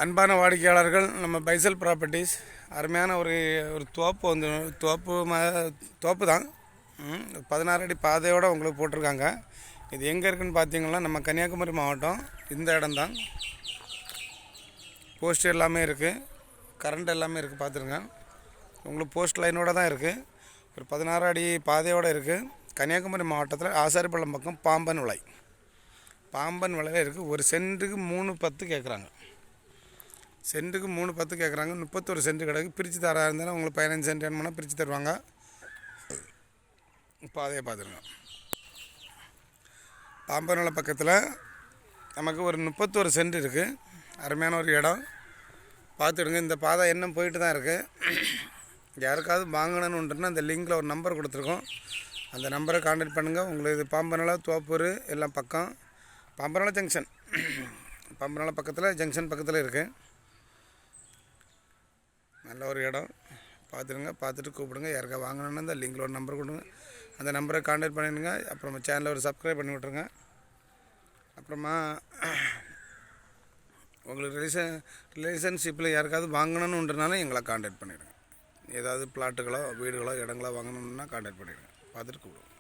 அன்பான வாடிக்கையாளர்கள், நம்ம பைசல் ப்ராப்பர்ட்டிஸ் அருமையான ஒரு ஒரு தோப்பு வந்து தோப்பு தான். 16 அடி பாதையோடு உங்களுக்கு போட்டிருக்காங்க. இது எங்கே இருக்குதுன்னு பார்த்தீங்கன்னா நம்ம கன்னியாகுமரி மாவட்டம் இந்த இடம்தான். போஸ்ட் எல்லாமே இருக்குது, கரண்ட் எல்லாமே இருக்குது. பார்த்துருங்க, உங்களுக்கு போஸ்ட் லைனோடு தான் இருக்குது. ஒரு 16 அடி பாதையோடு இருக்குது. கன்னியாகுமரி மாவட்டத்தில் ஆசாரிப்பள்ளம் பக்கம் பாம்பன் விலையில் இருக்குது. ஒரு சென்ட்டுக்கு 3.10 கேட்குறாங்க. சென்ட்டுக்கு 3.10 கேட்குறாங்க. 31 சென்ட் கிடக்கு. பிரித்து தரா இருந்தாலும் உங்களுக்கு 15 சென்ட் வேணும்னா பிரித்து தருவாங்க. பாதையை பார்த்துருங்க. பாம்பன் விலை பக்கத்தில் நமக்கு ஒரு 31 சென்ட் இருக்குது. அருமையான ஒரு இடம். பார்த்துடுங்க. இந்த பாதை இன்னும் போயிட்டு தான் இருக்குது. யாருக்காவது வாங்கணுன்னுன்னா அந்த லிங்கில் ஒரு நம்பர் கொடுத்துருக்கோம். அந்த நம்பரை கான்டாக்ட் பண்ணுங்கள். உங்களுக்கு பாம்பனால தோப்பூர் எல்லாம் பக்கம். பாம்பனால ஜங்ஷன், பாம்பனால பக்கத்தில் ஜங்ஷன் பக்கத்தில் இருக்குது. நல்ல ஒரு இடம். பார்த்துடுங்க. பார்த்துட்டு கூப்பிடுங்க. யாருக்கா வாங்கணுன்னா அந்த லிங்கில் ஒரு நம்பர் கொடுங்க. அந்த நம்பரை கான்டாக்ட் பண்ணிடுங்க. அப்புறமா சேனலை ஒரு சப்ஸ்கிரைப் பண்ணி விட்ருங்க. அப்புறமா உங்களுக்கு ரிலேஷன்ஷிப்பில் யாருக்காவது வாங்கணுன்றனாலும் எங்களை கான்டாக்ட் பண்ணிவிடுங்க. ஏதாவது பிளாட்டுகளோ வீடுகளோ இடங்களோ வாங்கணுன்னா கான்டாக்ட் பண்ணிவிடுங்க. பார்த்துட்டு கூப்பிடுங்க.